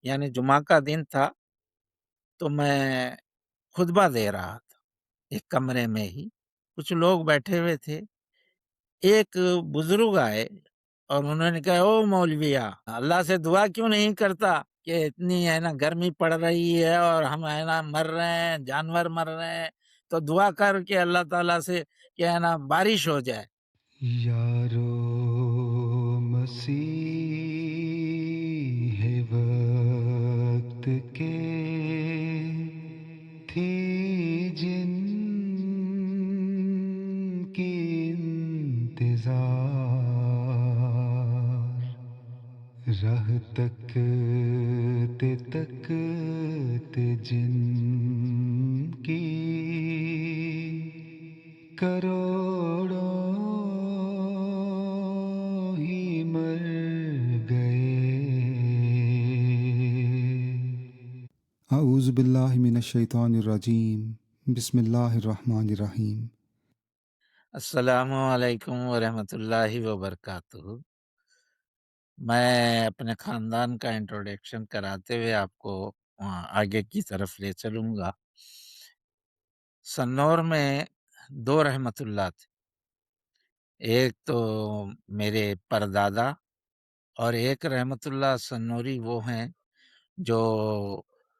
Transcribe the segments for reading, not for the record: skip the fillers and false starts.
یعنی جمعہ کا دن تھا، تو میں خطبہ دے رہا تھا ایک کمرے میں ہی، کچھ لوگ بیٹھے ہوئے تھے، ایک بزرگ آئے اور انہوں نے کہا، او مولویا، اللہ سے دعا کیوں نہیں کرتا کہ اتنی ہے نا گرمی پڑ رہی ہے اور ہم ہے نا مر رہے ہیں، جانور مر رہے ہیں، تو دعا کر کے اللہ تعالیٰ سے کہ ہے نا بارش ہو جائے۔ یارو مسیح وقت کے تھی جن کی انتظار، راہ تکتے تکتے جن کی کروڑوں ہی مر گئے۔ اعوذ باللہ من الشیطان الرجیم، بسم اللہ الرحمن الرحیم۔ السلام علیکم ورحمۃ اللہ وبرکاتہ۔ میں اپنے خاندان کا انٹروڈکشن کراتے ہوئے آپ کو آگے کی طرف لے چلوں گا۔ سنور میں 2 رحمت اللہ تھے، ایک تو میرے پردادا اور ایک رحمت اللہ سنوری وہ ہیں جو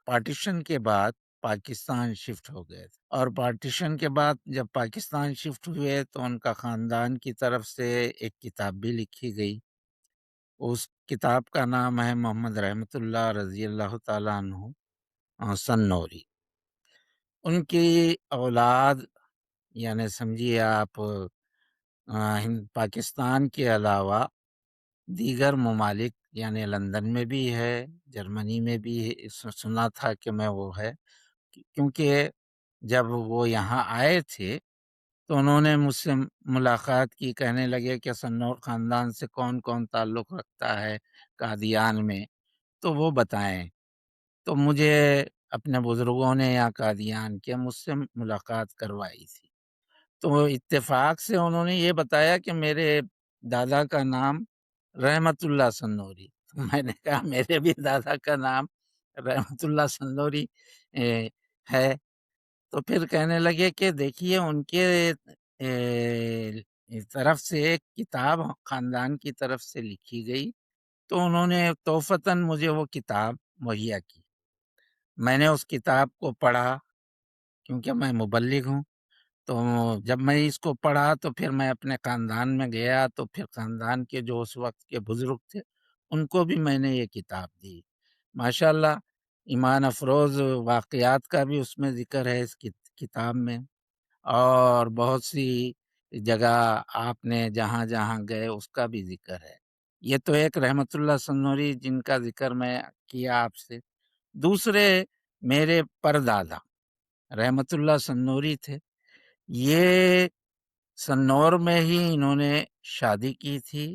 پارٹیشن کے بعد پاکستان شفٹ ہو گئے تھے، اور پارٹیشن کے بعد جب پاکستان شفٹ ہوئے تو ان کا خاندان کی طرف سے ایک کتاب بھی لکھی گئی، اس کتاب کا نام ہے محمد رحمت اللہ رضی اللہ تعالیٰ عنہ سنوری۔ ان کی اولاد یعنی سمجھیے آپ پاکستان کے علاوہ دیگر ممالک یعنی لندن میں بھی ہے، جرمنی میں بھی سنا تھا کہ میں وہ ہے، کیونکہ جب وہ یہاں آئے تھے تو انہوں نے مجھ سے ملاقات کی، کہنے لگے کہ سنور خاندان سے کون کون تعلق رکھتا ہے قادیان میں، تو وہ بتائیں۔ تو مجھے اپنے بزرگوں نے یا قادیان کے مجھ سے ملاقات کروائی تھی، تو اتفاق سے انہوں نے یہ بتایا کہ میرے دادا کا نام رحمت اللہ سنوری۔ میں نے کہا میرے بھی دادا کا نام رحمت اللہ سنوری ہے۔ تو پھر کہنے لگے کہ دیکھیے ان کے طرف سے ایک کتاب خاندان کی طرف سے لکھی گئی، تو انہوں نے توفتاً مجھے وہ کتاب مہیا کی۔ میں نے اس کتاب کو پڑھا، کیونکہ میں مبلغ ہوں، تو جب میں اس کو پڑھا تو پھر میں اپنے خاندان میں گیا، تو پھر خاندان کے جو اس وقت کے بزرگ تھے ان کو بھی میں نے یہ کتاب دی۔ ماشاءاللہ ایمان افروز واقعات کا بھی اس میں ذکر ہے اس کتاب میں، اور بہت سی جگہ آپ نے جہاں جہاں گئے اس کا بھی ذکر ہے۔ یہ تو ایک رحمت اللہ سنوری جن کا ذکر میں کیا آپ سے۔ دوسرے میرے پردادا رحمت اللہ سنوری تھے، یہ سنور میں ہی انہوں نے شادی کی تھی،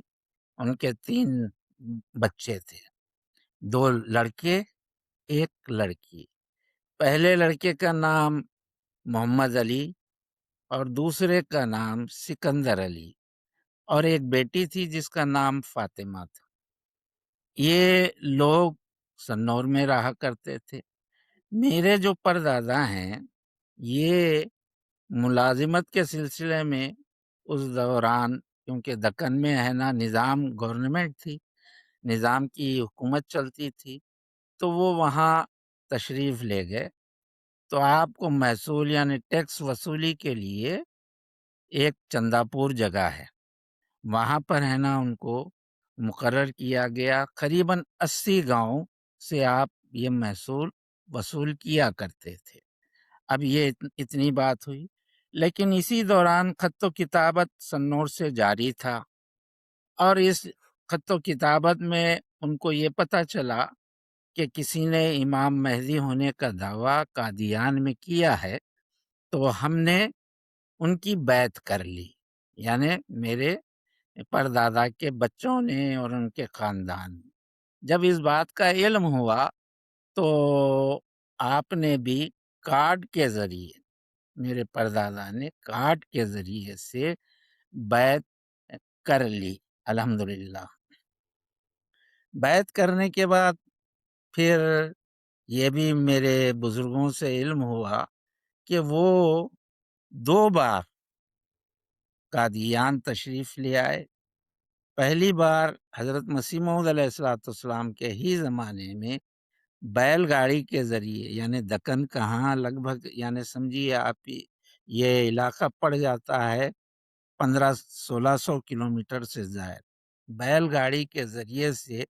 ان کے 3 بچے تھے، 2 لڑکے 1 لڑکی۔ پہلے لڑکے کا نام محمد علی اور دوسرے کا نام سکندر علی، اور ایک بیٹی تھی جس کا نام فاطمہ تھا۔ یہ لوگ سنور میں رہا کرتے تھے۔ میرے جو پردادا ہیں یہ ملازمت کے سلسلے میں اس دوران، کیونکہ دکن میں ہے نا نظام گورنمنٹ تھی، نظام کی حکومت چلتی تھی، تو وہ وہاں تشریف لے گئے، تو آپ کو محصول یعنی ٹیکس وصولی کے لیے ایک چندہ پور جگہ ہے، وہاں پر ہے نا ان کو مقرر کیا گیا، قریباً 80 گاؤں سے آپ یہ محصول وصول کیا کرتے تھے۔ اب یہ اتنی بات ہوئی، لیکن اسی دوران خط و کتابت سنور سے جاری تھا، اور اس خط و کتابت میں ان کو یہ پتہ چلا کہ کسی نے امام مہدی ہونے کا دعویٰ قادیان میں کیا ہے، تو ہم نے ان کی بیعت کر لی، یعنی میرے پردادا کے بچوں نے اور ان کے خاندان نے۔ جب اس بات کا علم ہوا تو آپ نے بھی کارڈ کے ذریعے، میرے پردادا نے کارڈ کے ذریعے سے بیعت کر لی۔ الحمدللہ بیعت کرنے کے بعد پھر یہ بھی میرے بزرگوں سے علم ہوا کہ وہ 2 بار قادیان تشریف لے آئے۔ پہلی بار حضرت مسیح موعود علیہ الصلوۃ والسلام کے ہی زمانے میں بیل گاڑی کے ذریعے، یعنی دکن کہاں لگ بھگ یعنی سمجھیے آپ یہ علاقہ پڑ جاتا ہے 1500-1600 کلومیٹر سے زائد، بیل گاڑی کے ذریعے سے،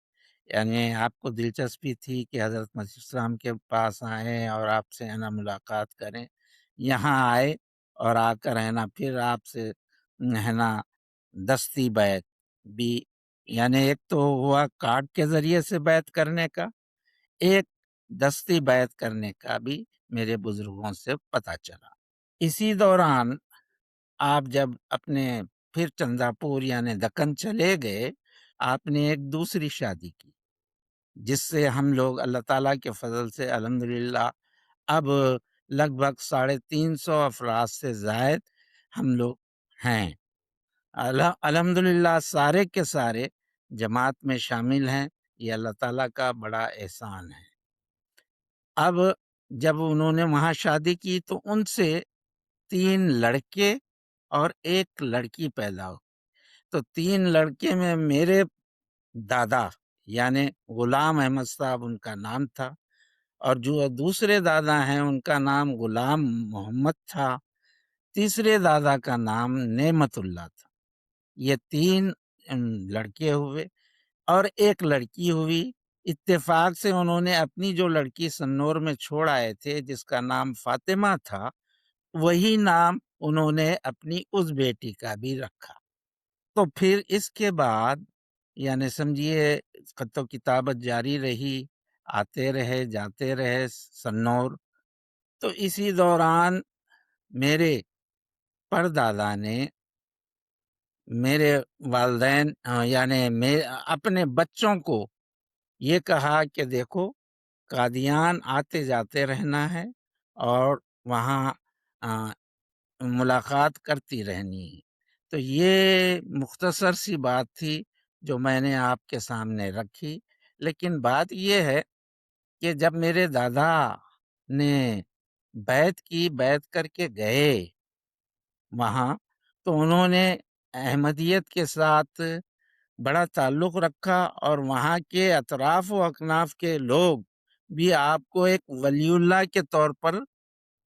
یعنی آپ کو دلچسپی تھی کہ حضرت مسیح السلام کے پاس آئیں اور آپ سے ہے نا ملاقات کریں، یہاں آئے اور آ کر ہے نا پھر آپ سے ہے نا دستی بیعت بھی، یعنی ایک تو ہوا کارڈ کے ذریعے سے بیعت کرنے کا، ایک دستی بیعت کرنے کا بھی میرے بزرگوں سے پتہ چلا۔ اسی دوران آپ جب اپنے پھر چندہ پور یعنی دکن چلے گئے، آپ نے ایک دوسری شادی کی، جس سے ہم لوگ اللہ تعالیٰ کے فضل سے الحمدللہ اب لگ بھگ 350 افراد سے زائد ہم لوگ ہیں۔ الحمدللہ سارے کے سارے جماعت میں شامل ہیں، یہ اللہ تعالیٰ کا بڑا احسان ہے۔ اب جب انہوں نے وہاں شادی کی تو ان سے 3 لڑکے اور 1 لڑکی پیدا ہو، تو 3 لڑکے میں میرے دادا یعنی غلام احمد صاحب ان کا نام تھا، اور جو دوسرے دادا ہیں ان کا نام غلام محمد تھا، تیسرے دادا کا نام نعمت اللہ تھا۔ یہ 3 لڑکے ہوئے اور 1 لڑکی ہوئی۔ اتفاق سے انہوں نے اپنی جو لڑکی سنور میں چھوڑ آئے تھے جس کا نام فاطمہ تھا، وہی نام انہوں نے اپنی اس بیٹی کا بھی رکھا۔ تو پھر اس کے بعد یعنی سمجھیے خط و کتابت جاری رہی، آتے رہے جاتے رہے سنور۔ تو اسی دوران میرے پردادا نے میرے والدین یعنی اپنے بچوں کو یہ کہا کہ دیکھو قادیان آتے جاتے رہنا ہے اور وہاں ملاقات کرتی رہنی ہے۔ تو یہ مختصر سی بات تھی جو میں نے آپ کے سامنے رکھی، لیکن بات یہ ہے کہ جب میرے دادا نے بیعت کی، بیعت کر کے گئے وہاں، تو انہوں نے احمدیت کے ساتھ بڑا تعلق رکھا، اور وہاں کے اطراف و اکناف کے لوگ بھی آپ کو ایک ولی اللہ کے طور پر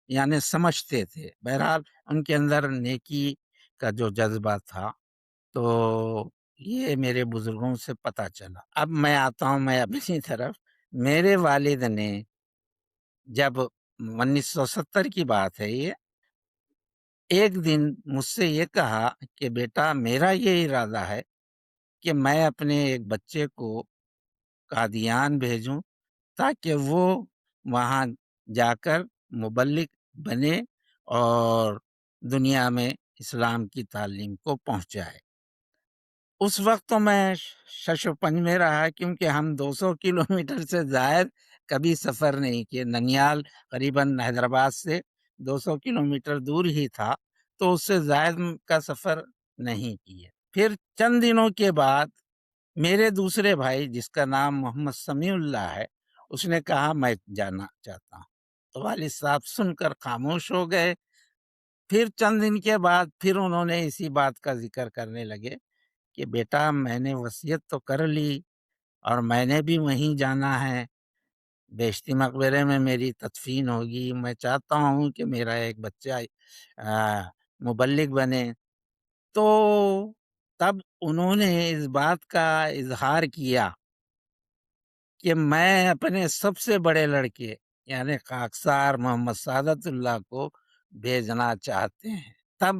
یعنی سمجھتے تھے۔ بہرحال ان کے اندر نیکی کا جو جذبہ تھا، تو یہ میرے بزرگوں سے پتہ چلا۔ اب میں آتا ہوں میں اپنی طرف۔ میرے والد نے جب 1970 کی بات ہے یہ، ایک دن مجھ سے یہ کہا کہ بیٹا میرا یہ ارادہ ہے کہ میں اپنے ایک بچے کو قادیان بھیجوں تاکہ وہ وہاں جا کر مبلغ بنے اور دنیا میں اسلام کی تعلیم کو پہنچائے۔ اس وقت تو میں شش و پنج میں رہا، کیونکہ ہم 200 کلومیٹر سے زائد کبھی سفر نہیں کیے۔ ننیال قریباً حیدرآباد سے 200 کلومیٹر دور ہی تھا، تو اس سے زائد کا سفر نہیں کیے۔ پھر چند دنوں کے بعد میرے دوسرے بھائی جس کا نام محمد سمیع اللہ ہے، اس نے کہا میں جانا چاہتا ہوں۔ تو والد صاحب سن کر خاموش ہو گئے۔ پھر چند دن کے بعد پھر انہوں نے اسی بات کا ذکر کرنے لگے کہ بیٹا میں نے وصیت تو کر لی اور میں نے بھی وہیں جانا ہے، بیشتی مقبرے میں میری تدفین ہوگی، میں چاہتا ہوں کہ میرا ایک بچہ مبلغ بنے۔ تو تب انہوں نے اس بات کا اظہار کیا کہ میں اپنے سب سے بڑے لڑکے یعنی خاکسار محمد سعادت اللہ کو بھیجنا چاہتے ہیں۔ تب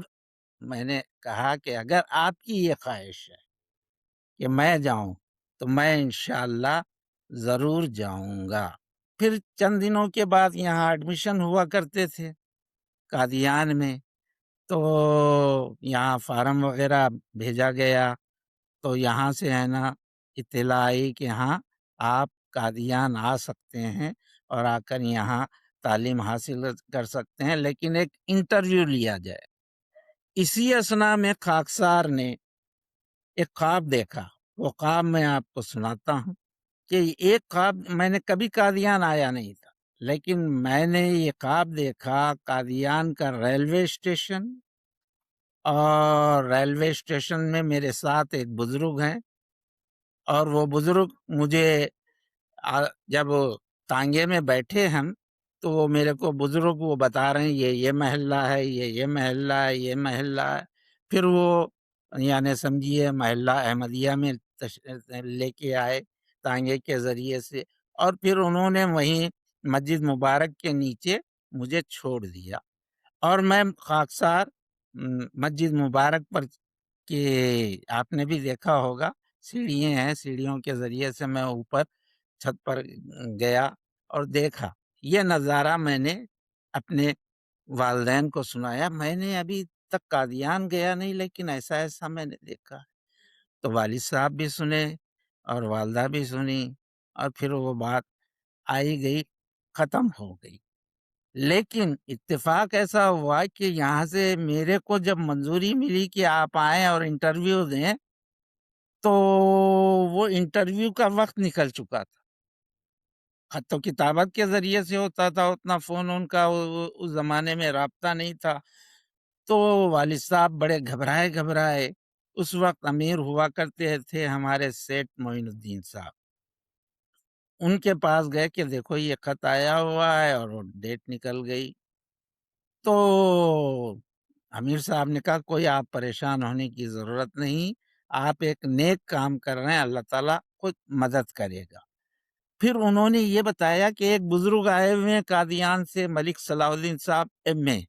میں نے کہا کہ اگر آپ کی یہ خواہش ہے کہ میں جاؤں تو میں انشاءاللہ ضرور جاؤں گا۔ پھر چند دنوں کے بعد یہاں ایڈمیشن ہوا کرتے تھے قادیان میں، تو یہاں فارم وغیرہ بھیجا گیا، تو یہاں سے ہے نا اطلاع آئی کہ ہاں آپ قادیان آ سکتے ہیں اور آ کر یہاں تعلیم حاصل کر سکتے ہیں، لیکن ایک انٹرویو لیا جائے۔ اسی اثنا میں خاکسار نے ایک خواب دیکھا، وہ خواب میں آپ کو سناتا ہوں۔ کہ ایک خواب میں نے کبھی قادیان آیا نہیں تھا، لیکن میں نے یہ خواب دیکھا قادیان کا ریلوے اسٹیشن، اور ریلوے اسٹیشن میں میرے ساتھ ایک بزرگ ہیں، اور وہ بزرگ مجھے جب تانگے میں بیٹھے ہم تو وہ میرے کو بزرگ وہ بتا رہے ہیں یہ محلہ ہے، یہ محلہ ہے، یہ محلہ ہے۔ پھر وہ یعنی سمجھیے محلہ احمدیہ میں لے کے آئے تانگے کے ذریعے سے، اور پھر انہوں نے وہیں مسجد مبارک کے نیچے مجھے چھوڑ دیا، اور میں خاکسار مسجد مبارک پر کہ آپ نے بھی دیکھا ہوگا سیڑھیاں ہیں، سیڑھیوں کے ذریعے سے میں اوپر چھت پر گیا اور دیکھا۔ یہ نظارہ میں نے اپنے والدین کو سنایا، میں نے ابھی تک قادیان گیا نہیں، لیکن ایسا ایسا میں نے دیکھا۔ تو والد صاحب بھی سنے اور والدہ بھی سنی، اور پھر وہ بات آئی گئی، ختم ہو گئی۔ لیکن اتفاق ایسا ہوا کہ یہاں سے میرے کو جب منظوری ملی کہ آپ آئیں اور انٹرویو دیں، تو وہ انٹرویو کا وقت نکل چکا تھا۔ خط و کتابت کے ذریعے سے ہوتا تھا، اتنا فون ان کا اس زمانے میں رابطہ نہیں تھا۔ تو والد صاحب بڑے گھبرائے۔ اس وقت امیر ہوا کرتے تھے ہمارے سیٹ معین الدین صاحب، ان کے پاس گئے کہ دیکھو یہ خط آیا ہوا ہے اور وہ ڈیٹ نکل گئی۔ تو امیر صاحب نے کہا کوئی آپ پریشان ہونے کی ضرورت نہیں، آپ ایک نیک کام کر رہے ہیں، اللہ تعالیٰ خود مدد کرے گا۔ پھر انہوں نے یہ بتایا کہ ایک بزرگ آئے ہوئے ہیں قادیان سے، ملک صلاح الدین صاحب ایم اے،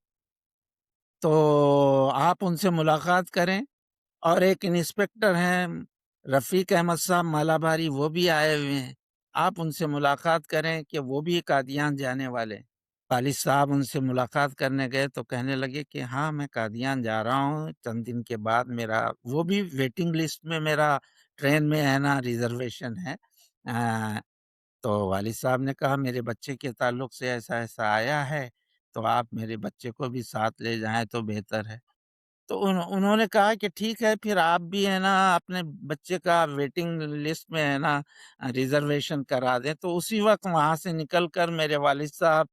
تو آپ ان سے ملاقات کریں، اور ایک انسپیکٹر ہیں رفیق احمد صاحب مالاباری، وہ بھی آئے ہوئے ہیں، آپ ان سے ملاقات کریں کہ وہ بھی قادیان جانے والے ہیں۔ والد صاحب ان سے ملاقات کرنے گئے تو کہنے لگے کہ ہاں میں قادیان جا رہا ہوں، چند دن کے بعد میرا وہ بھی ویٹنگ لسٹ میں میرا ٹرین میں ہے نا ریزرویشن ہے۔ تو والد صاحب نے کہا میرے بچے کے تعلق سے ایسا ایسا آیا ہے، تو آپ میرے بچے کو بھی ساتھ لے جائیں تو بہتر ہے۔ تو انہوں نے کہا کہ ٹھیک ہے، پھر آپ بھی ہے نا اپنے بچے کا ویٹنگ لسٹ میں ہے نا ریزرویشن کرا دیں۔ تو اسی وقت وہاں سے نکل کر میرے والد صاحب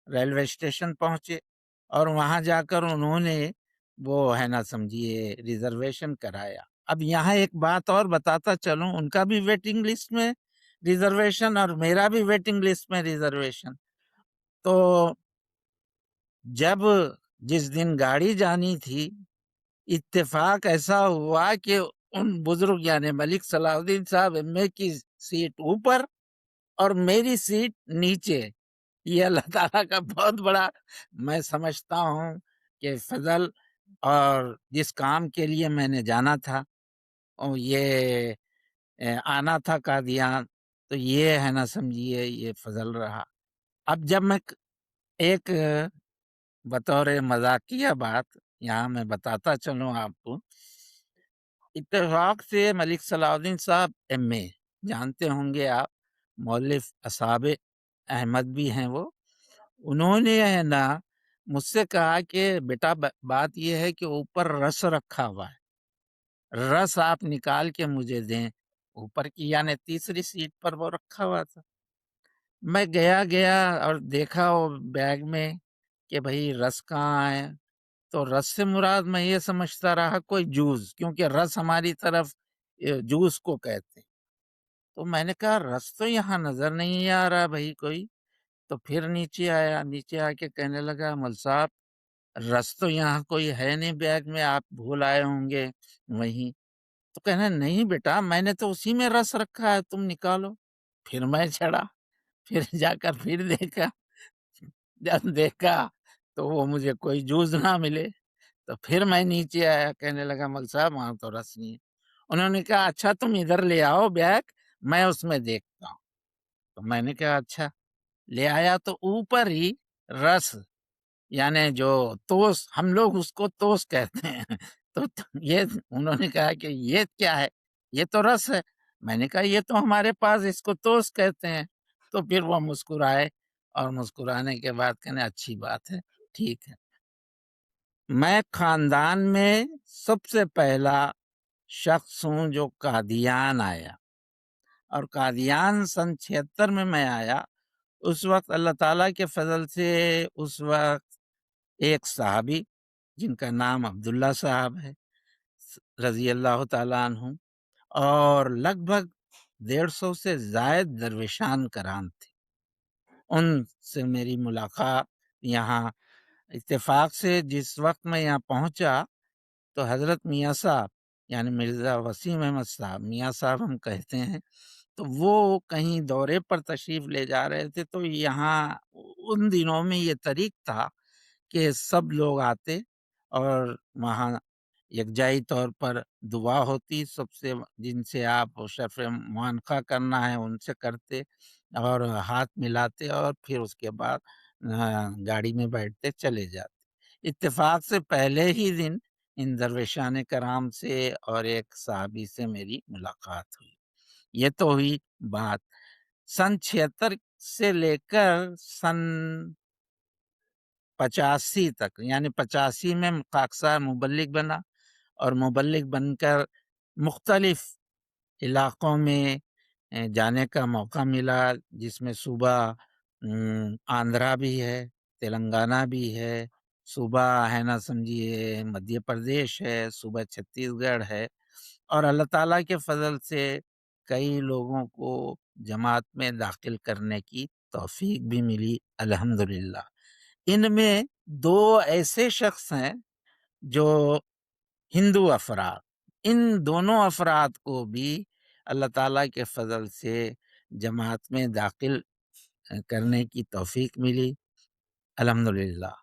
ریلوے اسٹیشن پہنچے، اور وہاں جا کر انہوں نے وہ ہے نا سمجھیے ریزرویشن کرایا۔ اب یہاں ایک بات اور بتاتا چلوں، ان کا بھی ویٹنگ لسٹ میں ریزرویشن اور میرا بھی ویٹنگ لسٹ میں ریزرویشن۔ تو جب جس دن گاڑی جانی تھی، اتفاق ایسا ہوا کہ ان بزرگ یعنی ملک صلاح الدین صاحب ایم اے کی سیٹ اوپر اور میری سیٹ نیچے۔ یہ اللہ تعالیٰ کا بہت بڑا میں سمجھتا ہوں کہ فضل، اور جس کام کے لیے میں نے جانا تھا، اور یہ آنا تھا قادیان، تو یہ ہے نا سمجھیے یہ فضل رہا۔ اب جب میں ایک بطور مذاقیہ بات یہاں میں بتاتا چلوں آپ کو، اتفاق سے ملک صلاح الدین صاحب ایم اے جانتے ہوں گے آپ، مؤلف اصحاب احمد بھی ہیں وہ، انہوں نے ہے نا مجھ سے کہا کہ بیٹا بات یہ ہے کہ اوپر رس رکھا ہوا ہے، رس آپ نکال کے مجھے دیں، اوپر کی یعنی تیسری سیٹ پر وہ رکھا ہوا تھا۔ میں گیا اور دیکھا وہ بیگ میں کہ بھئی رس کہاں ہے، تو رس سے مراد میں یہ سمجھتا رہا کوئی جوس، کیونکہ رس ہماری طرف جوس کو کہتے ہیں۔ تو میں نے کہا رس تو یہاں نظر نہیں آ رہا بھائی کوئی۔ تو پھر نیچے آیا، نیچے آ کے کہنے لگا مل صاحب رس تو یہاں کوئی ہے نہیں بیگ میں، آپ بھول آئے ہوں گے وہیں۔ تو کہنا نہیں بیٹا میں نے تو اسی میں رس رکھا ہے، تم نکالو۔ پھر میں چڑھا، پھر جا کر پھر دیکھا، جب دیکھا تو وہ مجھے کوئی جوس نہ ملے، تو پھر میں نیچے آیا، کہنے لگا مل صاحب وہاں تو رس نہیں ہے۔ انہوں نے کہا اچھا تم ادھر لے آؤ بیگ، میں اس میں دیکھتا ہوں۔ تو میں نے کہا اچھا، لے آیا تو اوپر ہی رس، یعنی جو توس، ہم لوگ اس کو توس کہتے ہیں، تو یہ انہوں نے کہا کہ یہ کیا ہے، یہ تو رس ہے۔ میں نے کہا یہ تو ہمارے پاس اس کو توس کہتے ہیں۔ تو پھر وہ مسکرائے، اور مسکرانے کے بعد کہنے اچھی بات ہے، ٹھیک ہے۔ میں خاندان میں سب سے پہلا شخص ہوں جو قادیان آیا، اور قادیان سن 76 میں آیا، اس وقت اللہ تعالیٰ کے فضل سے اس وقت ایک صحابی جن کا نام عبداللہ صاحب ہے رضی اللہ تعالیٰ عنہ، اور لگ بھگ 150 سے زائد درویشان کرام تھے، ان سے میری ملاقات یہاں اتفاق سے جس وقت میں یہاں پہنچا تو حضرت میاں صاحب یعنی مرزا وسیم احمد صاحب، میاں صاحب ہم کہتے ہیں، تو وہ کہیں دورے پر تشریف لے جا رہے تھے، تو یہاں ان دنوں میں یہ طریق تھا کہ سب لوگ آتے اور وہاں یکجائی طور پر دعا ہوتی، سب سے جن سے آپ شرف معانقہ کرنا ہے ان سے کرتے اور ہاتھ ملاتے، اور پھر اس کے بعد گاڑی میں بیٹھتے چلے جاتے۔ اتفاق سے پہلے ہی دن ان درویشان کرام سے اور ایک صحابی سے میری ملاقات ہوئی۔ یہ تو ہوئی بات سن 76 سے لے کر سن 85 تک، یعنی 85 میں خاکسار مبلغ بنا، اور مبلغ بن کر مختلف علاقوں میں جانے کا موقع ملا، جس میں صوبہ آندھرا بھی ہے، تلنگانہ بھی ہے، صوبہ ہے نا سمجھیے مدھیہ پردیش ہے، صوبہ چھتیس گڑھ ہے، اور اللہ تعالیٰ کے فضل سے کئی لوگوں کو جماعت میں داخل کرنے کی توفیق بھی ملی الحمدللہ۔ ان میں 2 ایسے شخص ہیں جو ہندو افراد، ان دونوں افراد کو بھی اللہ تعالیٰ کے فضل سے جماعت میں داخل کرنے کی توفیق ملی الحمدللہ۔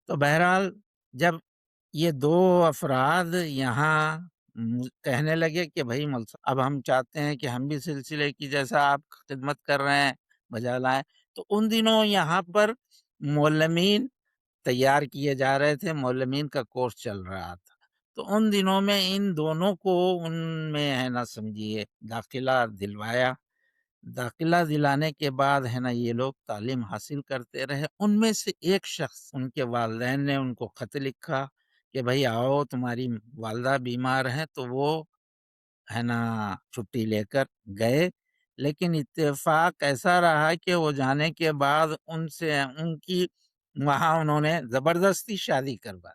تو بہرحال جب یہ 2 افراد یہاں کہنے لگے کہ بھائی اب ہم چاہتے ہیں کہ ہم بھی سلسلے کی جیسا آپ خدمت کر رہے ہیں بجا لائیں، تو ان دنوں یہاں پر معلمین تیار کیے جا رہے تھے، معلمین کا کورس چل رہا تھا، تو ان دنوں میں ان دونوں کو ان میں ہے نا سمجھیے داخلہ دلوایا۔ داخلہ دلانے کے بعد ہے نا یہ لوگ تعلیم حاصل کرتے رہے۔ ان میں سے ایک شخص، ان کے والدین نے ان کو خط لکھا کہ بھائی آؤ تمہاری والدہ بیمار ہیں، تو وہ ہے نا چھٹی لے کر گئے، لیکن اتفاق ایسا رہا کہ وہ جانے کے بعد ان سے ان کی وہاں انہوں نے زبردستی شادی کروا،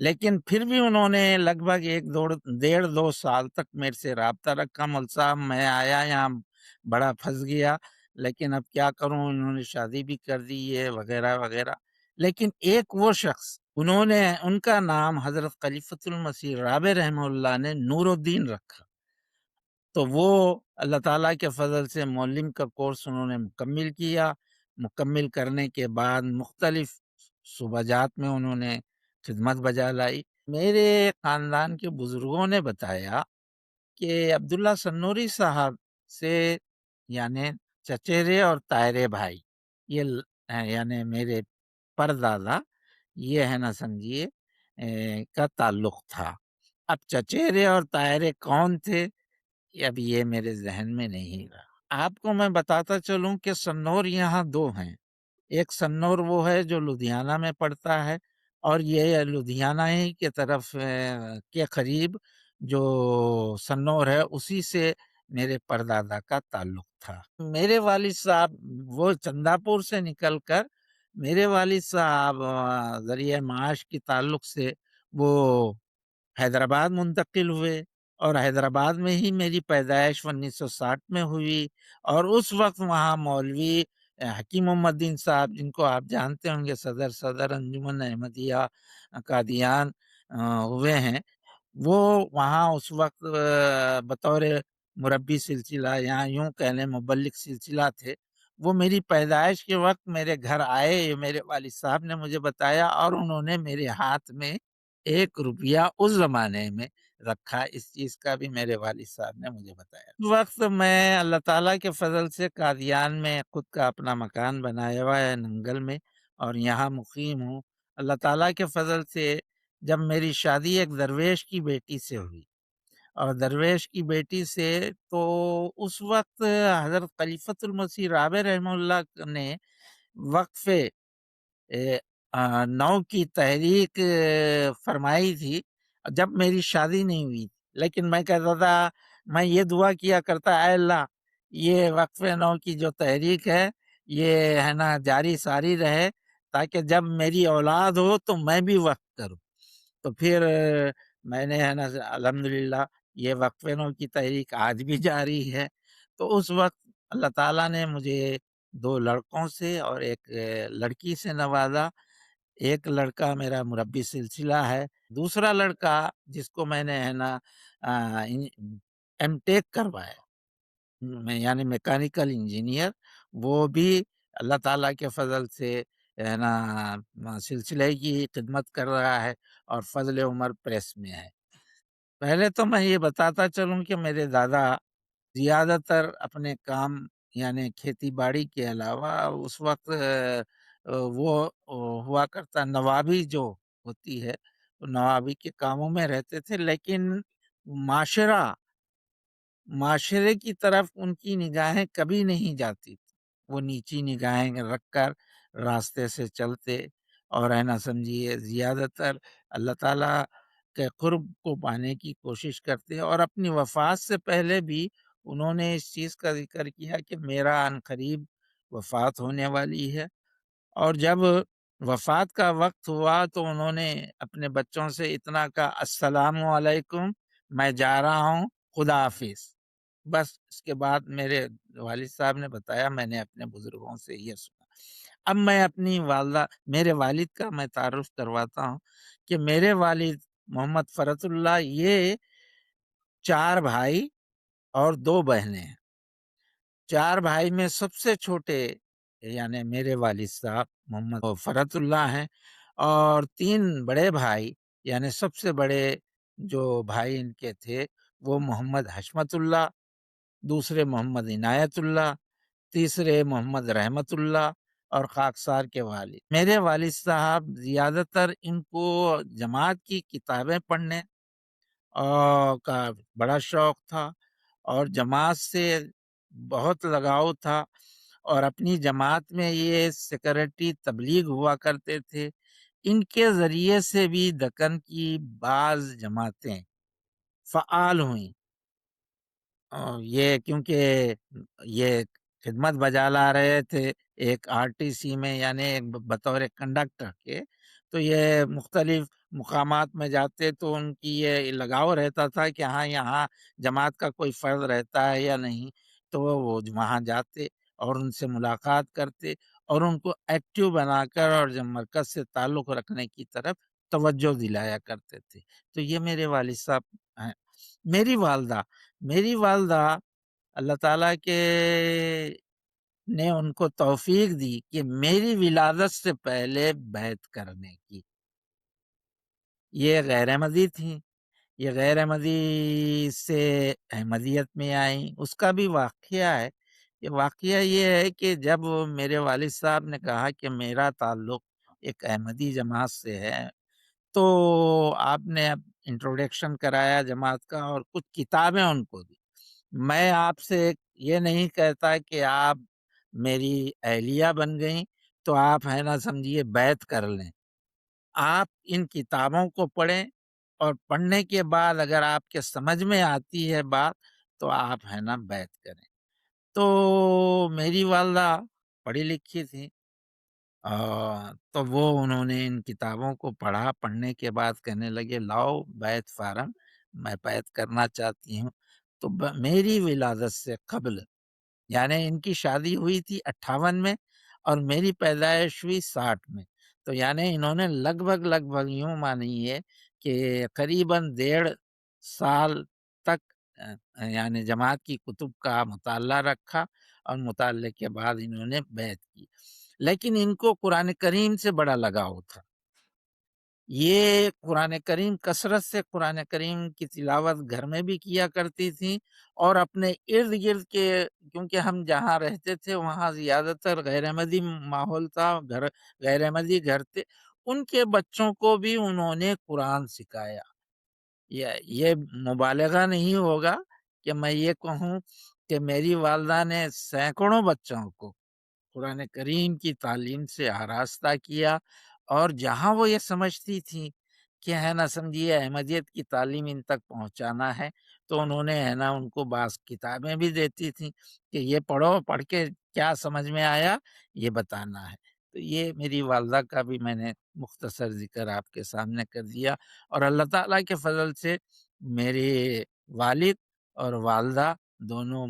لیکن پھر بھی انہوں نے لگ بھگ 1.5 سال تک میرے سے رابطہ رکھا۔ مول صاحب میں آیا یہاں بڑا پھنس گیا، لیکن اب کیا کروں، انہوں نے شادی بھی کر دی ہے وغیرہ وغیرہ۔ لیکن ایک وہ شخص، انہوں نے ان کا نام حضرت خلیفۃ المسیح رابع رحمہ اللہ نے نور الدین رکھا، تو وہ اللہ تعالیٰ کے فضل سے معلم کا کورس انہوں نے مکمل کیا۔ مکمل کرنے کے بعد مختلف صوبہ جات میں انہوں نے خدمت بجا لائی۔ میرے خاندان کے بزرگوں نے بتایا کہ عبداللہ سنوری صاحب سے یعنی چچیرے اور طاہرے بھائی، یہ یعنی میرے پردادا، یہ ہے نا سمجھیے کا تعلق تھا۔ اب چچیرے اور طاہرے کون تھے اب یہ میرے ذہن میں نہیں رہا۔ آپ کو میں بتاتا چلوں کہ سنور یہاں 2 ہیں، ایک سنور وہ ہے جو لدھیانہ میں پڑتا ہے، اور یہ لدھیانہ ہی کے طرف کے قریب جو سنور ہے اسی سے میرے پردادا کا تعلق تھا۔ میرے والد صاحب وہ چندہ پور سے نکل کر میرے والد صاحب ذریعہ معاش کے تعلق سے وہ حیدرآباد منتقل ہوئے، اور حیدرآباد میں ہی میری پیدائش 1960 میں ہوئی، اور اس وقت وہاں مولوی حکیم محمد دین صاحب، جن کو آپ جانتے ہوں گے، صدر انجمن احمدیہ قادیان ہوئے ہیں، وہ وہاں اس وقت بطور مربی سلسلہ یا یوں کہہ لیں مبلغ سلسلہ تھے۔ وہ میری پیدائش کے وقت میرے گھر آئے، یہ میرے والد صاحب نے مجھے بتایا، اور انہوں نے میرے ہاتھ میں 1 روپیہ اس زمانے میں رکھا۔ اس چیز کا بھی میرے والد صاحب نے مجھے بتایا۔ اس وقت میں اللہ تعالیٰ کے فضل سے قادیان میں خود کا اپنا مکان بنایا ہوا ہے ننگل میں، اور یہاں مقیم ہوں۔ اللہ تعالیٰ کے فضل سے جب میری شادی ایک درویش کی بیٹی سے ہوئی، اور درویش کی بیٹی سے، تو اس وقت حضرت خلیفۃ المسیح رابع رحمہ اللہ نے وقف 9 کی تحریک فرمائی تھی جب میری شادی نہیں ہوئی، لیکن میں کہتا تھا، میں یہ دعا کیا کرتا، اے اللہ یہ وقف نو کی جو تحریک ہے یہ ہے نا جاری ساری رہے، تاکہ جب میری اولاد ہو تو میں بھی وقف کروں۔ تو پھر میں نے ہے نا الحمدللہ یہ وقف نو کی تحریک آج بھی جاری ہے۔ تو اس وقت اللہ تعالیٰ نے مجھے 2 لڑکوں سے اور ایک لڑکی سے نوازا۔ ایک لڑکا میرا مربی سلسلہ ہے، دوسرا لڑکا جس کو میں نے ہے نا ایم ٹیک کروایا، یعنی میکینیکل انجینئر، وہ بھی اللہ تعالیٰ کے فضل سے ہے نا سلسلے کی خدمت کر رہا ہے اور فضل عمر پریس میں ہے۔ پہلے تو میں یہ بتاتا چلوں کہ میرے دادا زیادہ تر اپنے کام یعنی کھیتی باڑی کے علاوہ اس وقت وہ ہوا کرتا نوابی جو ہوتی ہے، وہ نوابی کے کاموں میں رہتے تھے، لیکن معاشرے کی طرف ان کی نگاہیں کبھی نہیں جاتی تھی۔ وہ نیچی نگاہیں رکھ کر راستے سے چلتے اور ہے نا سمجھیے زیادہ تر اللہ تعالیٰ کے قرب کو پانے کی کوشش کرتے، اور اپنی وفات سے پہلے بھی انہوں نے اس چیز کا ذکر کیا کہ میرا عنقریب وفات ہونے والی ہے۔ اور جب وفات کا وقت ہوا تو انہوں نے اپنے بچوں سے اتنا کہا السلام علیکم، میں جا رہا ہوں، خدا حافظ۔ بس اس کے بعد میرے والد صاحب نے بتایا، میں نے اپنے بزرگوں سے یہ سنا۔ اب میں اپنی والدہ میرے والد کا میں تعارف کرواتا ہوں کہ میرے والد محمد فرت اللہ یہ 4 بھائی اور 2 بہنیں ہیں۔ 4 بھائی میں سب سے چھوٹے یعنی میرے والد صاحب محمد فرت اللہ ہیں، اور 3 بڑے بھائی یعنی سب سے بڑے جو بھائی ان کے تھے وہ محمد حشمت اللہ، دوسرے محمد عنایت اللہ، تیسرے محمد رحمت اللہ اور خاکسار کے والد۔ میرے والد صاحب زیادہ تر ان کو جماعت کی کتابیں پڑھنے کا بڑا شوق تھا، اور جماعت سے بہت لگاؤ تھا، اور اپنی جماعت میں یہ سیکرٹری تبلیغ ہوا کرتے تھے۔ ان کے ذریعے سے بھی دکن کی بعض جماعتیں فعال ہوئیں، یہ کیونکہ یہ خدمت بجا لا رہے تھے ایک RTC میں یعنی بطور کنڈکٹر کے، تو یہ مختلف مقامات میں جاتے تو ان کی یہ لگاؤ رہتا تھا کہ ہاں یہاں جماعت کا کوئی فرد رہتا ہے یا نہیں، تو وہ وہاں جاتے اور ان سے ملاقات کرتے اور ان کو ایکٹیو بنا کر اور جب مرکز سے تعلق رکھنے کی طرف توجہ دلایا کرتے تھے۔ تو یہ میرے والد صاحب ہیں۔ میری والدہ اللہ تعالیٰ کے نے ان کو توفیق دی کہ میری ولادت سے پہلے بیعت کرنے کی۔ یہ غیر احمدی تھیں، یہ غیر احمدی سے احمدیت میں آئیں۔ اس کا بھی واقعہ ہے۔ واقعہ یہ ہے کہ جب میرے والد صاحب نے کہا کہ میرا تعلق ایک احمدی جماعت سے ہے، تو آپ نے اب انٹروڈکشن کرایا جماعت کا اور کچھ کتابیں ان کو دی۔ میں آپ سے یہ نہیں کہتا کہ آپ میری اہلیہ بن گئیں تو آپ ہے نا سمجھیے بیعت کر لیں۔ آپ ان کتابوں کو پڑھیں، اور پڑھنے کے بعد اگر آپ کے سمجھ میں آتی ہے بات تو آپ ہے نا بیعت کریں۔ تو میری والدہ پڑھی لکھی تھی، تو وہ انہوں نے ان کتابوں کو پڑھا، پڑھنے کے بعد کہنے لگے لاؤ بیعت فارم، میں بیعت کرنا چاہتی ہوں۔ تو میری ولادت سے قبل یعنی ان کی شادی ہوئی تھی 58 میں اور میری پیدائش ہوئی 60 میں، تو یعنی انہوں نے لگ بھگ یوں مانیے کہ قریباً 1.5 سال تک یعنی جماعت کی کتب کا مطالعہ رکھا، اور مطالعے کے بعد انہوں نے بیعت کی۔ لیکن ان کو قرآن کریم سے بڑا لگاؤ تھا۔ یہ قرآن کریم کثرت سے قرآن کریم کی تلاوت گھر میں بھی کیا کرتی تھیں، اور اپنے ارد گرد کے کیونکہ ہم جہاں رہتے تھے وہاں زیادہ تر غیر احمدی ماحول تھا، غیر احمدی گھر تھے، ان کے بچوں کو بھی انہوں نے قرآن سکھایا۔ یہ مبالغہ نہیں ہوگا کہ میں یہ کہوں کہ میری والدہ نے سینکڑوں بچوں کو قرآن کریم کی تعلیم سے آراستہ کیا، اور جہاں وہ یہ سمجھتی تھی کہ ہے نا سمجھیے احمدیت کی تعلیم ان تک پہنچانا ہے، تو انہوں نے ہے نا ان کو بعض کتابیں بھی دیتی تھیں کہ یہ پڑھو، پڑھ کے کیا سمجھ میں آیا یہ بتانا ہے۔ تو یہ میری والدہ کا بھی میں نے مختصر ذکر آپ کے سامنے کر دیا، اور اللہ تعالیٰ کے فضل سے میرے والد اور والدہ دونوں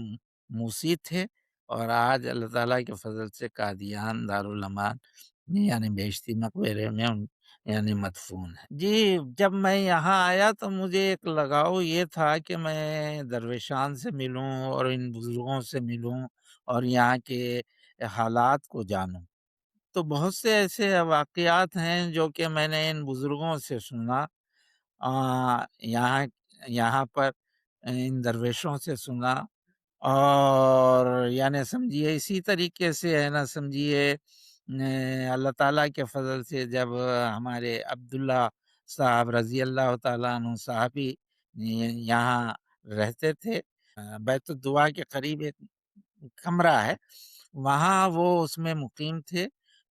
موسی تھے، اور آج اللہ تعالیٰ کے فضل سے قادیان دارالامان یعنی بہشتی مقبرے میں یعنی مدفون ہے۔ جی، جب میں یہاں آیا تو مجھے ایک لگاؤ یہ تھا کہ میں درویشان سے ملوں اور ان بزرگوں سے ملوں اور یہاں کے حالات کو جانوں۔ تو بہت سے ایسے واقعات ہیں جو کہ میں نے ان بزرگوں سے سنا، یہاں یہاں پر ان درویشوں سے سنا، اور یعنی سمجھیے اسی طریقے سے ہے نا سمجھیے اللہ تعالیٰ کے فضل سے جب ہمارے عبداللہ صاحب رضی اللہ تعالیٰ عنہ صاحبی یہاں رہتے تھے، بیت الدعا کے قریب ایک کمرہ ہے، وہاں وہ اس میں مقیم تھے،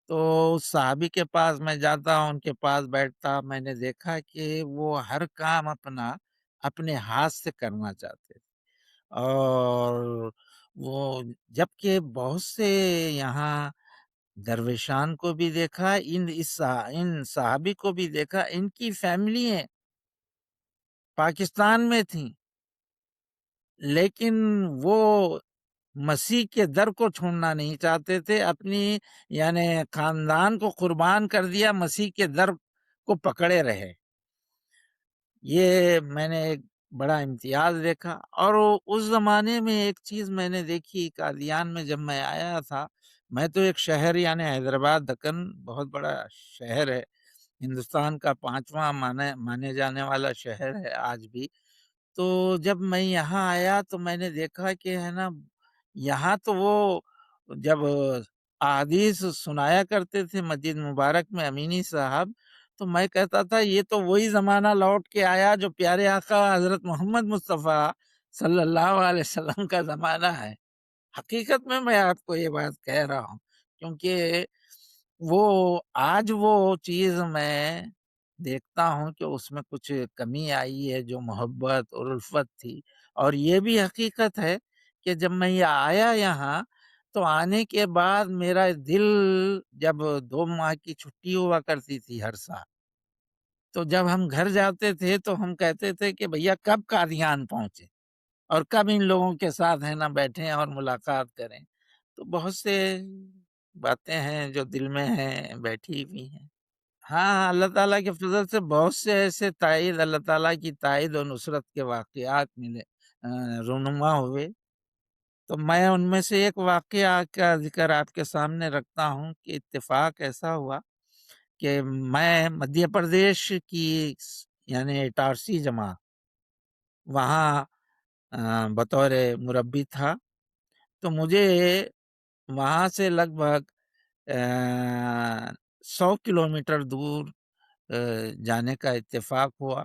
تو اس صحابی کے پاس میں جاتا، ان کے پاس بیٹھتا، میں نے دیکھا کہ وہ ہر کام اپنا اپنے ہاتھ سے کرنا چاہتے تھے، اور وہ جبکہ بہت سے یہاں درویشان کو بھی دیکھا، ان صحابی کو بھی دیکھا، ان کی فیملیاں پاکستان میں تھیں، لیکن وہ مسیح کے در کو چھوڑنا نہیں چاہتے تھے، اپنی یعنی خاندان کو قربان کر دیا، مسیح کے در کو پکڑے رہے۔ یہ میں نے ایک بڑا امتیاز دیکھا، اور اس زمانے میں ایک چیز میں نے دیکھی قادیان میں جب میں آیا تھا، میں تو ایک شہر یعنی حیدرآباد دکن بہت بڑا شہر ہے، ہندوستان کا 5واں مانے جانے والا شہر ہے آج بھی، تو جب میں یہاں آیا تو میں نے دیکھا کہ ہے نا یہاں تو وہ جب احادیث سنایا کرتے تھے مسجد مبارک میں امینی صاحب، تو میں کہتا تھا یہ تو وہی زمانہ لوٹ کے آیا جو پیارے آقا حضرت محمد مصطفیٰ صلی اللہ علیہ وسلم کا زمانہ ہے۔ حقیقت میں آپ کو یہ بات کہہ رہا ہوں، کیونکہ وہ آج وہ چیز میں دیکھتا ہوں کہ اس میں کچھ کمی آئی ہے، جو محبت اور الفت تھی، اور یہ بھی حقیقت ہے کہ جب میں یہ آیا یہاں تو آنے کے بعد میرا دل، جب 2 ماہ کی چھٹی ہوا کرتی تھی ہر سال، تو جب ہم گھر جاتے تھے تو ہم کہتے تھے کہ بھیا کب قادیان پہنچے اور کب ان لوگوں کے ساتھ ہے نا بیٹھیں اور ملاقات کریں۔ تو بہت سے باتیں ہیں جو دل میں ہیں، بیٹھی ہوئی ہیں۔ ہاں، اللہ تعالیٰ کے فضل سے بہت سے ایسے تائید، اللہ تعالیٰ کی تائید و نصرت کے واقعات ملے، رونما ہوئے، تو میں ان میں سے ایک واقعہ کا ذکر آپ کے سامنے رکھتا ہوں کہ اتفاق ایسا ہوا کہ میں مدھیہ پردیش کی یعنی اٹارسی جماعت وہاں بطور مربی تھا، تو مجھے وہاں سے لگ بھگ 100 کلومیٹر دور جانے کا اتفاق ہوا۔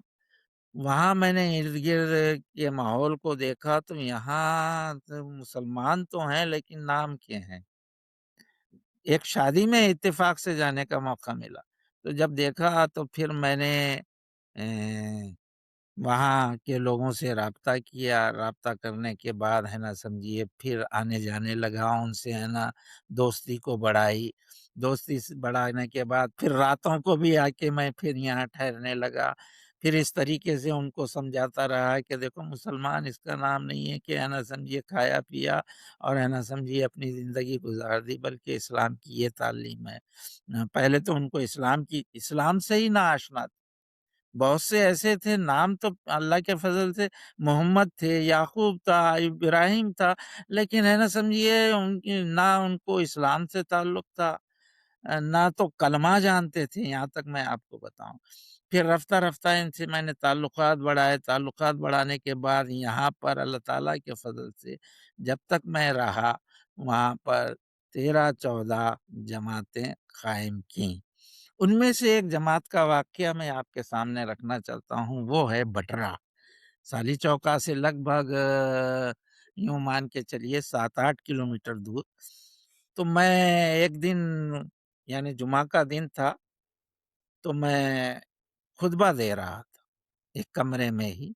وہاں میں نے ارد گرد کے ماحول کو دیکھا تو یہاں تو مسلمان تو ہیں لیکن نام کے ہیں۔ ایک شادی میں اتفاق سے جانے کا موقع ملا، تو جب دیکھا تو پھر میں نے وہاں کے لوگوں سے رابطہ کیا، رابطہ کرنے کے بعد ہے نا سمجھیے پھر آنے جانے لگا، ان سے ہے نا دوستی کو بڑھائی، دوستی سے بڑھانے کے بعد پھر راتوں کو بھی آ کے میں پھر یہاں ٹھہرنے لگا، پھر اس طریقے سے ان کو سمجھاتا رہا کہ دیکھو مسلمان اس کا نام نہیں ہے کہ ہے نا سمجھیے کھایا پیا اور ہے نا سمجھیے اپنی زندگی گزار دی، بلکہ اسلام کی یہ تعلیم ہے۔ پہلے تو ان کو اسلام سے ہی نہ آشنا تھا، بہت سے ایسے تھے، نام تو اللہ کے فضل سے محمد تھے، یعقوب تھا، ابراہیم تھا، لیکن ہے نا سمجھیے نہ ان کو اسلام سے تعلق تھا، نہ تو کلمہ جانتے تھے، یہاں تک میں آپ کو بتاؤں۔ پھر رفتہ رفتہ ان سے میں نے تعلقات بڑھائے، تعلقات بڑھانے کے بعد یہاں پر اللہ تعالیٰ کے فضل سے جب تک میں رہا وہاں پر 13-14 جماعتیں قائم کیں۔ ان میں سے ایک جماعت کا واقعہ میں آپ کے سامنے رکھنا چاہتا ہوں، وہ ہے بٹرا، سالی چوکا سے لگ بھگ یوں مان کے چلیے 7-8 کلومیٹر دور۔ تو میں ایک دن یعنی جمعہ کا دن تھا، تو میں خطبہ دے رہا تھا ایک کمرے میں ہی،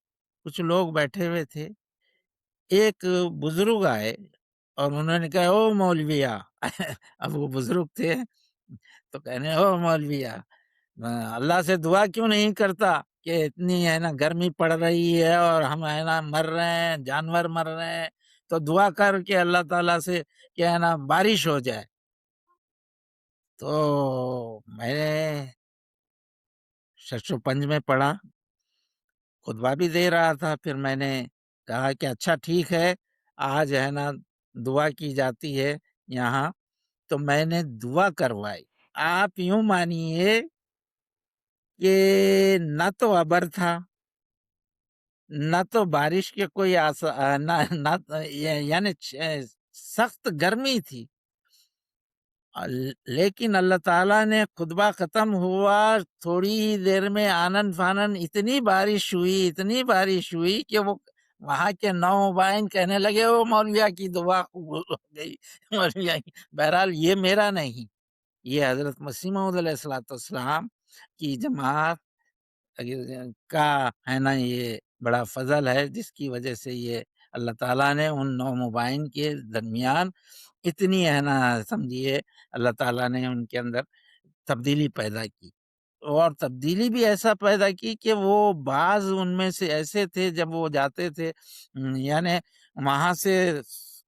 کچھ لوگ بیٹھے ہوئے تھے، ایک بزرگ آئے اور انہوں نے کہا او مولویا اب وہ بزرگ تھے تو کہنے او مولویا اللہ سے دعا کیوں نہیں کرتا کہ اتنی ہے نا گرمی پڑ رہی ہے اور ہم ہے نا مر رہے ہیں، جانور مر رہے ہیں، تو دعا کر کے اللہ تعالیٰ سے کہ ہے نا بارش ہو جائے۔ تو میں نے شش و پنج میں پڑھا، خطبہ بھی دے رہا تھا، پھر میں نے کہا کہ اچھا ٹھیک ہے، آج ہے نا دعا کی جاتی ہے یہاں، تو میں نے دعا کروائی۔ آپ یوں مانیے کہ نہ تو ابر تھا، نہ تو بارش کے کوئی یعنی سخت گرمی تھی، لیکن اللہ تعالیٰ نے خطبہ ختم ہوا، تھوڑی ہی دیر میں آنن فانن اتنی بارش ہوئی کہ وہ وہاں کے نومبائن کہنے لگے وہ مولویا کی دعا قبول ہو گئی مولویا کی۔ بہرحال یہ میرا نہیں، یہ حضرت مسیح موعود علیہ الصلوۃ والسلام کی جماعت کا ہے نا یہ بڑا فضل ہے، جس کی وجہ سے یہ اللہ تعالیٰ نے ان نو مبائن کے درمیان اتنی ہے نا سمجھیے اللہ تعالیٰ نے ان کے اندر تبدیلی پیدا کی، اور تبدیلی بھی ایسا پیدا کی کہ وہ بعض ان میں سے ایسے تھے جب وہ جاتے تھے یعنی وہاں سے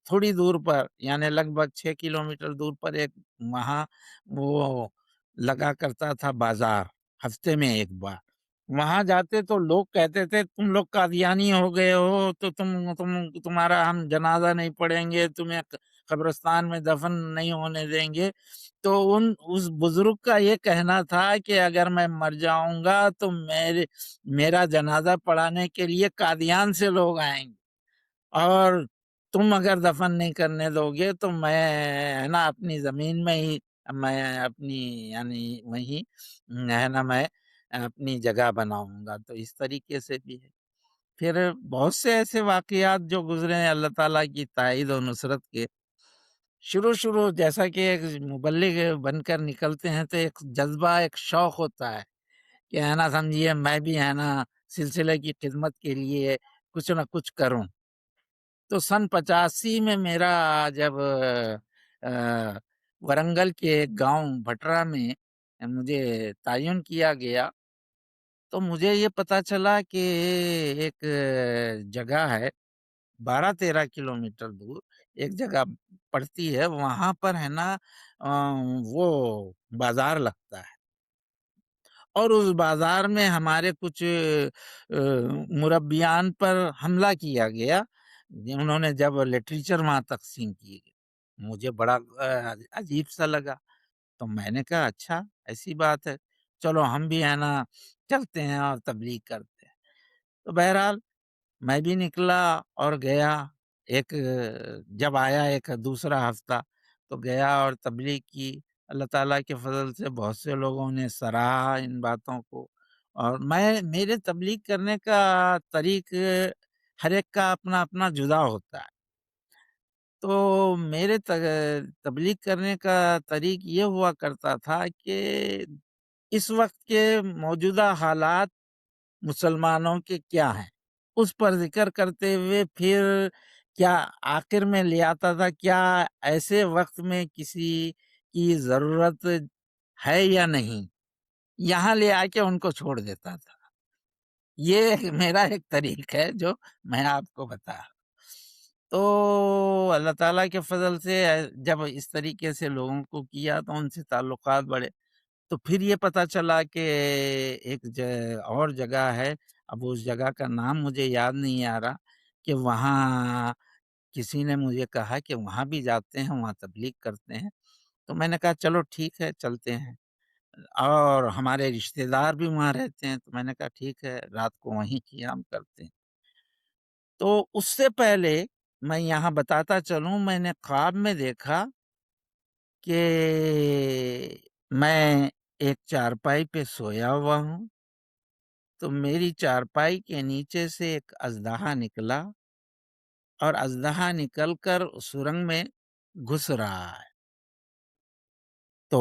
تھوڑی دور پر یعنی لگ بھگ 6 کلومیٹر دور پر ایک وہاں وہ لگا کرتا تھا بازار، ہفتے میں ایک بار وہاں جاتے تو لوگ کہتے تھے تم لوگ قادیانی ہو گئے ہو تو تمہارا ہم جنازہ نہیں پڑھیں گے، تمہیں قبرستان میں دفن نہیں ہونے دیں گے۔ تو اس بزرگ کا یہ کہنا تھا کہ اگر میں مر جاؤں گا تو میرا جنازہ پڑھانے کے لیے قادیان سے لوگ آئیں گے، اور تم اگر دفن نہیں کرنے دو گے تو میں ہے نا اپنی زمین میں ہی میں اپنی یعنی وہیں ہے نا میں اپنی جگہ بناؤں گا۔ تو اس طریقے سے بھی ہے۔ پھر بہت سے ایسے واقعات جو گزرے ہیں اللہ تعالیٰ کی تائید و نصرت کے۔ شروع جیسا کہ ایک مبلغ بن کر نکلتے ہیں تو ایک جذبہ ایک شوق ہوتا ہے کہ ہے نا سمجھیے میں بھی ہے نا سلسلے کی خدمت کے لیے کچھ نہ کچھ کروں۔ تو سن 85 میں میرا جب ورنگل کے ایک گاؤں بھٹرا میں مجھے تعین کیا گیا تو مجھے یہ پتا چلا کہ ایک جگہ ہے 12-13 کلومیٹر دور ایک جگہ پڑتی ہے، وہاں پر ہے نا وہ بازار لگتا ہے، اور اس بازار میں ہمارے کچھ مربیان پر حملہ کیا گیا، انہوں نے جب لٹریچر وہاں تقسیم کیے گئے، مجھے بڑا عجیب سا لگا، تو میں نے کہا اچھا ایسی بات ہے، چلو ہم بھی ہے نا چلتے ہیں اور تبلیغ کرتے ہیں۔ تو بہرحال میں بھی نکلا اور گیا، ایک جب آیا ایک دوسرا ہفتہ تو گیا اور تبلیغ کی۔ اللہ تعالیٰ کے فضل سے بہت سے لوگوں نے سراہا ان باتوں کو، اور میرے تبلیغ کرنے کا طریق ہر ایک کا اپنا اپنا جدا ہوتا ہے۔ تو میرے تبلیغ کرنے کا طریق یہ ہوا کرتا تھا کہ اس وقت کے موجودہ حالات مسلمانوں کے کیا ہیں اس پر ذکر کرتے ہوئے پھر کیا آخر میں لے آتا تھا کیا ایسے وقت میں کسی کی ضرورت ہے یا نہیں، یہاں لے آ کے ان کو چھوڑ دیتا تھا۔ یہ میرا ایک طریق ہے جو میں آپ کو بتا رہا ہوں۔ تو اللہ تعالیٰ کے فضل سے جب اس طریقے سے لوگوں کو کیا تو ان سے تعلقات بڑھے، تو پھر یہ پتا چلا کہ ایک اور جگہ ہے، اب اس جگہ کا نام مجھے یاد نہیں آ رہا، کہ وہاں کسی نے مجھے کہا کہ وہاں بھی جاتے ہیں، وہاں تبلیغ کرتے ہیں۔ تو میں نے کہا چلو ٹھیک ہے چلتے ہیں، اور ہمارے رشتے دار بھی وہاں رہتے ہیں، تو میں نے کہا ٹھیک ہے رات کو وہیں قیام کرتے ہیں۔ تو اس سے پہلے میں یہاں بتاتا چلوں، میں نے خواب میں دیکھا کہ میں ایک چارپائی پہ سویا ہوا ہوں، تو میری چارپائی کے نیچے سے ایک اژدہا نکلا، اور اژدہا نکل کر سرنگ میں گھس رہا ہے۔ تو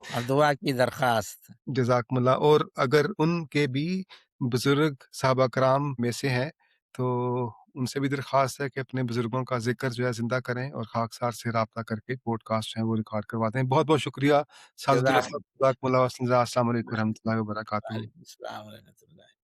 اور دعا کی درخواست۔ جزاکم اللہ، اور اگر ان کے بھی بزرگ صحابہ کرام میں سے ہیں، تو ان سے بھی درخواست ہے کہ اپنے بزرگوں کا ذکر جو ہے زندہ کریں اور خاکسار سے رابطہ کر کے پوڈ کاسٹ جو ہے وہ ریکارڈ کرواتے ہیں۔ بہت بہت شکریہ سعادت اللہ جزاک صاحب، جزاکم اللہ، السلام علیکم ورحمۃ اللہ وبرکاتہ۔ وعلیکم السلام ورحمۃ اللہ۔